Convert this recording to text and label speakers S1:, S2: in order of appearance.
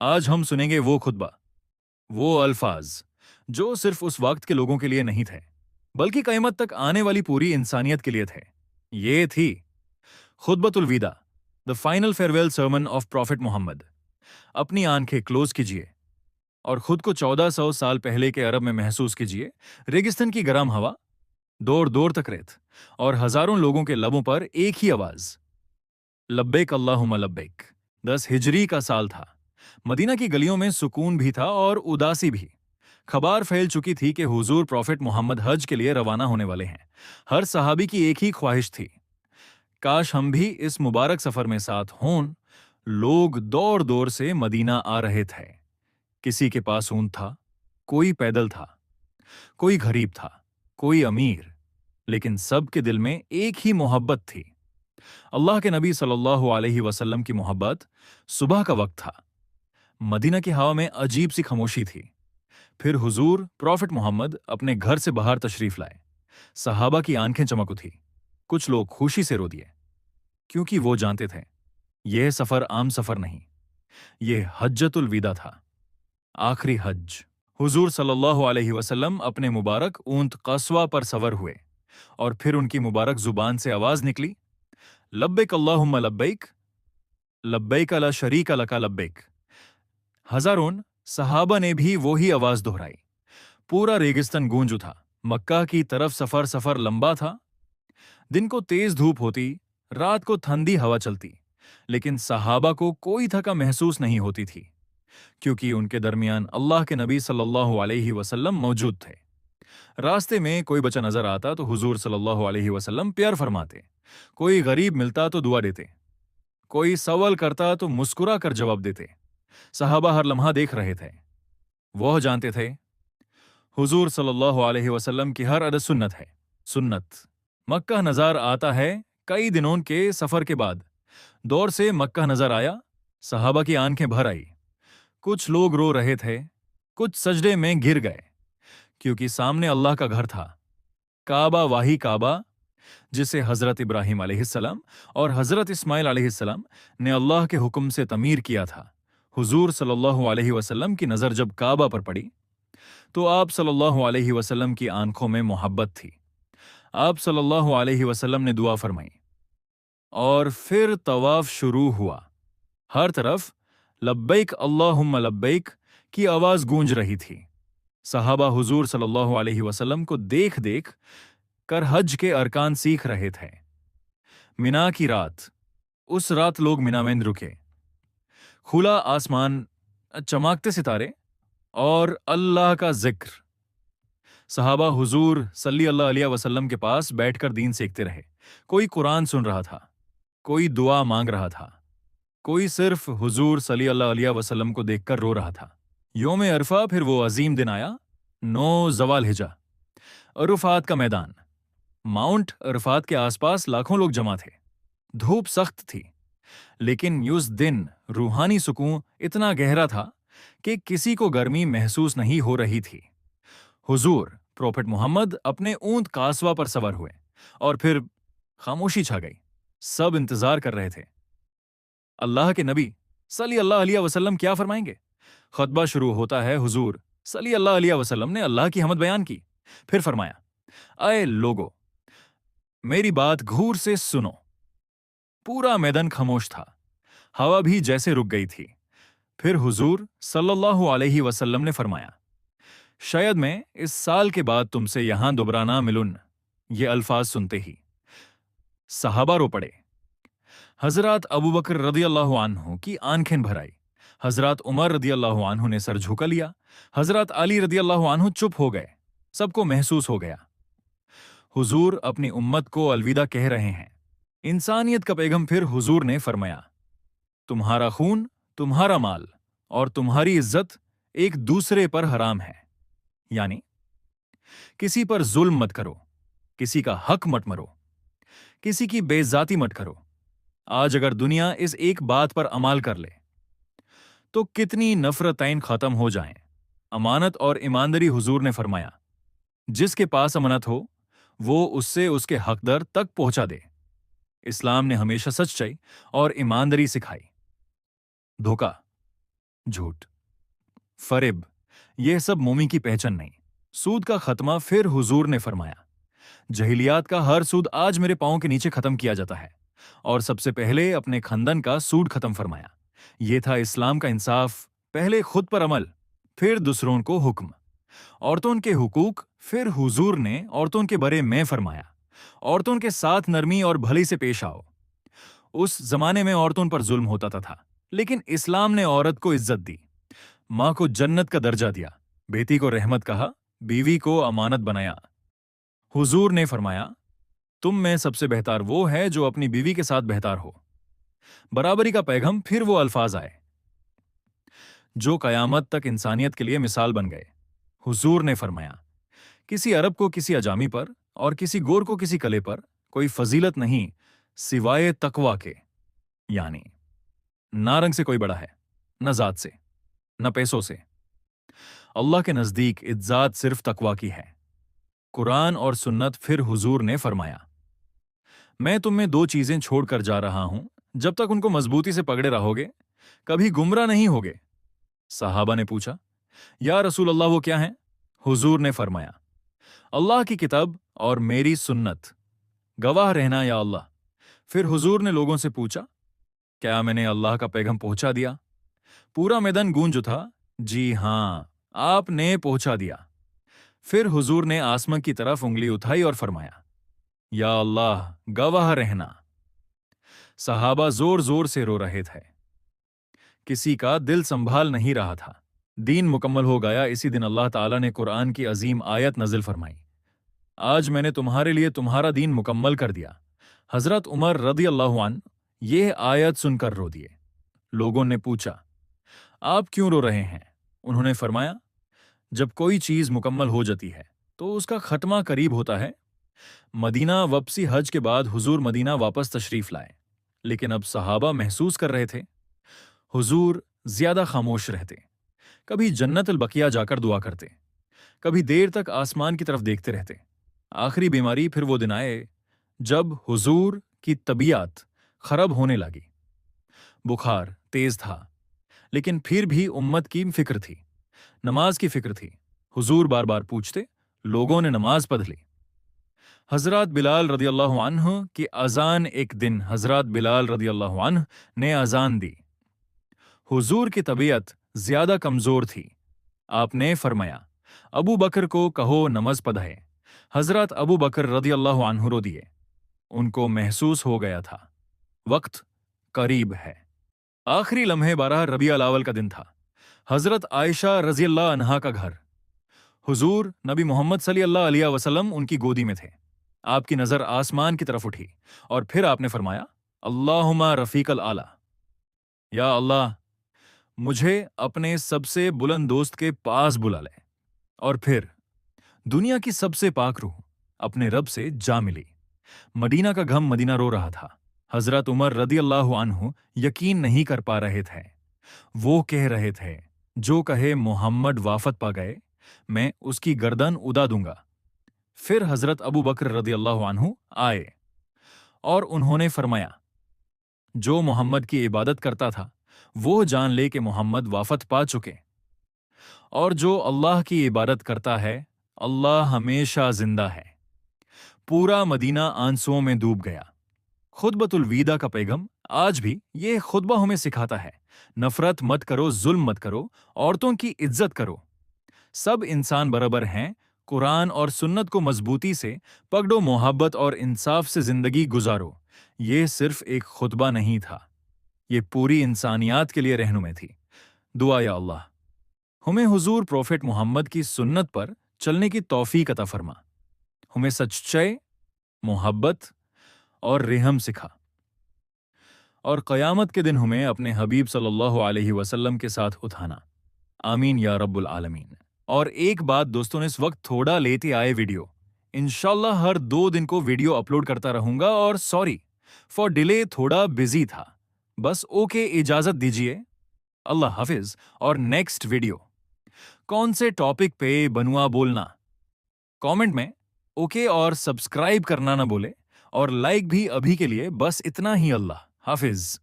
S1: آج ہم سنیں گے وہ خطبہ، وہ الفاظ جو صرف اس وقت کے لوگوں کے لیے نہیں تھے بلکہ قیامت تک آنے والی پوری انسانیت کے لیے تھے۔ یہ تھی خطبۃ الوداع، the final farewell sermon of prophet Muhammad. اپنی آنکھیں کلوز کیجیے اور خود کو 1400 سال پہلے کے عرب میں محسوس کیجیے۔ ریگستان کی گرم ہوا، دور دور تک ریت، اور ہزاروں لوگوں کے لبوں پر ایک ہی آواز، لبیک اللہم لبیک۔ 10 ہجری کا سال تھا۔ مدینہ کی گلیوں میں سکون بھی تھا اور اداسی بھی۔ خبر پھیل چکی تھی کہ حضور پروفٹ محمد حج کے لیے روانہ ہونے والے ہیں۔ ہر صحابی کی ایک ہی خواہش تھی، کاش ہم بھی اس مبارک سفر میں ساتھ ہوں۔ لوگ دور دور سے مدینہ آ رہے تھے۔ کسی کے پاس اونٹ تھا، کوئی پیدل تھا، کوئی غریب تھا، کوئی امیر، لیکن سب کے دل میں ایک ہی محبت تھی، اللہ کے نبی صلی اللہ علیہ وسلم کی محبت۔ صبح کا وقت تھا، مدینہ کی ہوا میں عجیب سی خاموشی تھی۔ پھر حضور پروفٹ محمد اپنے گھر سے باہر تشریف لائے۔ صحابہ کی آنکھیں چمک اٹھی، کچھ لوگ خوشی سے رو دیے، کیونکہ وہ جانتے تھے یہ سفر عام سفر نہیں، یہ حجۃ الوداع تھا، آخری حج۔ حضور صلی اللہ علیہ وسلم اپنے مبارک اونٹ قصوہ پر سوار ہوئے، اور پھر ان کی مبارک زبان سے آواز نکلی، لبیک اللہم لبیک، لبیک لا شریک لک لبیک۔ ہزاروں صحابہ نے بھی وہی آواز دہرائی۔ پورا ریگستان گونج اٹھا۔ مکہ کی طرف سفر لمبا تھا۔ دن کو تیز دھوپ ہوتی، رات کو ٹھنڈی ہوا چلتی، لیکن صحابہ کو کوئی تھکا محسوس نہیں ہوتی تھی، کیونکہ ان کے درمیان اللہ کے نبی صلی اللہ علیہ وسلم موجود تھے۔ راستے میں کوئی بچہ نظر آتا تو حضور صلی اللہ علیہ وسلم پیار فرماتے، کوئی غریب ملتا تو دعا دیتے، کوئی سوال کرتا تو مسکرا کر جواب دیتے۔ صحابہ ہر لمحہ دیکھ رہے تھے، وہ جانتے تھے حضور صلی اللہ علیہ وسلم کی ہر عادت سنت ہے۔ سنت مکہ نظر آتا ہے۔ کئی دنوں کے سفر کے بعد دور سے مکہ نظر آیا۔ صحابہ کی آنکھیں بھر آئی، کچھ لوگ رو رہے تھے، کچھ سجدے میں گر گئے، کیونکہ سامنے اللہ کا گھر تھا، کعبہ، واہی کعبہ جسے حضرت ابراہیم علیہ السلام اور حضرت اسماعیل علیہ السلام نے اللہ کے حکم سے تعمیر کیا تھا۔ حضور صلی اللہ علیہ وسلم کی نظر جب کعبہ پر پڑی تو آپ صلی اللہ علیہ وسلم کی آنکھوں میں محبت تھی۔ آپ صلی اللہ علیہ وسلم نے دعا فرمائی، اور پھر طواف شروع ہوا۔ ہر طرف لبیک اللہم لبیک کی آواز گونج رہی تھی۔ صحابہ حضور صلی اللہ علیہ وسلم کو دیکھ دیکھ کر حج کے ارکان سیکھ رہے تھے۔ مینا کی رات، اس رات لوگ مینا میں رکے۔ کھلا آسمان، چمکتے ستارے اور اللہ کا ذکر۔ صحابہ حضور صلی اللہ علیہ وسلم کے پاس بیٹھ کر دین سیکھتے رہے۔ کوئی قرآن سن رہا تھا، کوئی دعا مانگ رہا تھا، کوئی صرف حضور صلی اللہ علیہ وسلم کو دیکھ کر رو رہا تھا۔ یوم عرفہ، پھر وہ عظیم دن آیا، 9 ذوالحجہ، عرفات کا میدان۔ ماؤنٹ عرفات کے آس پاس لاکھوں لوگ جمع تھے۔ دھوپ سخت تھی، لیکن اس دن روحانی سکون اتنا گہرا تھا کہ کسی کو گرمی محسوس نہیں ہو رہی تھی۔ حضور پروفٹ محمد اپنے اونٹ قصوہ پر سوار ہوئے، اور پھر خاموشی چھا گئی۔ سب انتظار کر رہے تھے، اللہ کے نبی صلی اللہ علیہ وسلم کیا فرمائیں گے۔ خطبہ شروع ہوتا ہے۔ حضور صلی اللہ علیہ وسلم نے اللہ کی حمد بیان کی، پھر فرمایا، اے لوگو، میری بات غور سے سنو۔ پورا میدان خاموش تھا، ہوا بھی جیسے رک گئی تھی۔ پھر حضور صلی اللہ علیہ وسلم نے فرمایا، شاید میں اس سال کے بعد تم سے یہاں دوبارہ نہ ملوں۔ یہ الفاظ سنتے ہی صحابہ رو پڑے۔ حضرت ابو بکر رضی اللہ عنہ کی آنکھیں بھر آئی، حضرت عمر رضی اللہ عنہ نے سر جھکا لیا، حضرت علی رضی اللہ عنہ چپ ہو گئے۔ سب کو محسوس ہو گیا حضور اپنی امت کو الوداع کہہ رہے ہیں، انسانیت کا پیغام۔ پھر حضور نے فرمایا، تمہارا خون، تمہارا مال اور تمہاری عزت ایک دوسرے پر حرام ہے، یعنی کسی پر ظلم مت کرو، کسی کا حق مت مرو، کسی کی بے عزتی مت کرو۔ آج اگر دنیا اس ایک بات پر عمل کر لے تو کتنی نفرتیں ختم ہو جائیں۔ امانت اور ایمانداری، حضور نے فرمایا، جس کے پاس امانت ہو وہ اس سے اس کے حقدار تک پہنچا دے۔ اسلام نے ہمیشہ سچائی اور ایمانداری سکھائی۔ دھوکہ झूठ, फरेब, यह सब मोमी की पहचान नहीं। सूद का खत्मा फिर हुजूर ने फरमाया, जहिलियात का हर सूद आज मेरे पांव के नीचे खत्म किया जाता है, और सबसे पहले अपने खंदन का सूद खत्म फरमाया। यह था इस्लाम का इंसाफ, पहले खुद पर अमल, फिर दूसरों को हुक्म। औरतों के हुकूक, फिर हुजूर ने औरतों के बारे में फरमाया, औरतों के साथ नरमी और भली से पेश आओ। उस जमाने में औरतों पर जुल्म होता था, लेकिन इस्लाम ने औरत को इज्जत दी, मां को जन्नत का दर्जा दिया, बेटी को रहमत कहा, बीवी को अमानत बनाया। हुजूर ने फरमाया, तुम में सबसे बेहतर वो है जो अपनी बीवी के साथ बेहतर हो। बराबरी का पैगाम, फिर वो अल्फाज आए जो कयामत तक इंसानियत के लिए मिसाल बन गए। हुजूर ने फरमाया, किसी अरब को किसी अजामी पर और किसी गोर को किसी कले पर कोई फजीलत नहीं सिवाय तकवा के, यानी ना रंग से कोई बड़ा है, न जात से, न पैसों से। अल्लाह के नजदीक इज्जत सिर्फ तकवा की है। कुरान और सुन्नत। फिर हुजूर ने फरमाया, मैं तुम में दो चीजें छोड़कर जा रहा हूं, जब तक उनको मजबूती से पकड़े रहोगे कभी गुमराह नहीं होगे। सहाबा ने पूछा, या रसूल अल्लाह वो क्या है? हुजूर ने फरमाया, अल्लाह की किताब और मेरी सुन्नत, गवाह रहना या अल्लाह। फिर हुजूर ने लोगों से पूछा, क्या मैंने अल्लाह का पैगाम पहुंचा दिया? पूरा मैदान गूंज उठा, जी हां, आपने पहुंचा दिया। फिर हुजूर ने आसमां की तरफ उंगली उठाई और फरमाया, या अल्लाह, गवाह रहना। सहाबा जोर जोर से रो रहे थे, किसी का दिल संभाल नहीं रहा था। दीन मुकम्मल हो गया। इसी दिन अल्लाह ताला ने कुरान की अजीम आयत नजिल फरमाई, आज मैंने तुम्हारे लिए तुम्हारा दीन मुकम्मल कर दिया। हजरत उमर रदी अल्लाहु अन्हु यह आयत सुनकर रो दिए। लोगों ने पूछा, आप क्यों रो रहे हैं? उन्होंने फरमाया, जब कोई चीज मुकम्मल हो जाती है तो उसका खत्मा करीब होता है। मदीना वापसी हज के बाद हुजूर मदीना वापस तशरीफ लाए, लेकिन अब सहाबा महसूस कर रहे थे हुजूर ज्यादा खामोश रहते, कभी जन्नत अल बकिया जाकर दुआ करते, कभी देर तक आसमान की तरफ देखते रहते। आखिरी बीमारी फिर वो दिन आए जब हुजूर की तबीयत खराब होने लगी। बुखार तेज था, लेकिन फिर भी उम्मत की फिक्र थी, नमाज की फिक्र थी। हुजूर बार बार पूछते, लोगों ने नमाज पढ़ ली। हजरत बिलाल रदी अल्लाहु अन्हु की अजान। एक दिन हजरत बिलाल रदी अल्लाहु अन्हु ने अजान दी। हुजूर की तबीयत ज्यादा कमजोर थी। आपने फरमाया, अबू बकर को कहो नमाज पढ़े। हजरत अबू बकर रदी अल्लाहु अन्हु रो दिए। उनको महसूस हो गया था वक्त करीब है। आखिरी लम्हे 12 रबीउल अव्वल का दिन था। हजरत आयशा रजी अल्लाह अन्हा का घर। हुजूर नबी मोहम्मद सल्लल्लाहु अलैहि वसल्लम उनकी गोदी में थे। आपकी नजर आसमान की तरफ उठी और फिर आपने फरमाया, अल्लाहुम्मा रफीकल आला, या अल्लाह, मुझे अपने सबसे बुलंद दोस्त के पास बुला ले। और फिर दुनिया की सबसे पाक रूह अपने रब से जा मिली। मदीना का गम मदीना रो रहा था। हजरत उमर रदी अल्लाहु अन्हु यकीन नहीं कर पा रहे थे। वो कह रहे थे, जो कहे मोहम्मद वाफत पा गए, मैं उसकी गर्दन उड़ा दूंगा। फिर हजरत अबू बकर रदी अल्लाहु अन्हु आए और उन्होंने फरमाया, जो मोहम्मद की इबादत करता था वो जान ले कि मोहम्मद वाफत पा चुके, और जो अल्लाह की इबादत करता है अल्लाह हमेशा जिंदा है। पूरा मदीना आंसुओं में डूब गया। खुतबतुल विदा का पैगाम आज भी ये खुतबा हमें सिखाता है, नफरत मत करो, जुल्म मत करो, औरतों की इज्जत करो, सब इंसान बराबर हैं। कुरान और सुन्नत को मजबूती से पकड़ो, मोहब्बत और इंसाफ से जिंदगी गुजारो। ये सिर्फ एक खुतबा नहीं था, ये पूरी इंसानियत के लिए रहनुमाई थी। दुआ, या अल्लाह, हमें हुजूर प्रोफेट मोहम्मद की सुन्नत पर चलने की तौफीक अता फरमा, हमें सच्चाई, मोहब्बत और रहम सिखा, और क़यामत के दिन हमें अपने हबीब सल्लल्लाहु अलैहि वसल्लम के साथ उठाना। आमीन या रब्बुल आलमीन। और एक बात दोस्तों, इस वक्त थोड़ा लेते आए वीडियो, इंशाल्लाह हर 2 दिन को वीडियो अपलोड करता रहूंगा, और सॉरी फॉर डिले, थोड़ा बिजी था, बस ओके, इजाजत दीजिए। अल्लाह हाफिज। और नेक्स्ट वीडियो कौन से टॉपिक पे बनवा बोलना कमेंट में ओके, और सब्सक्राइब करना ना बोले, और लाइक भी अभी के लिए बस इतना ही। अल्लाह हाफिज।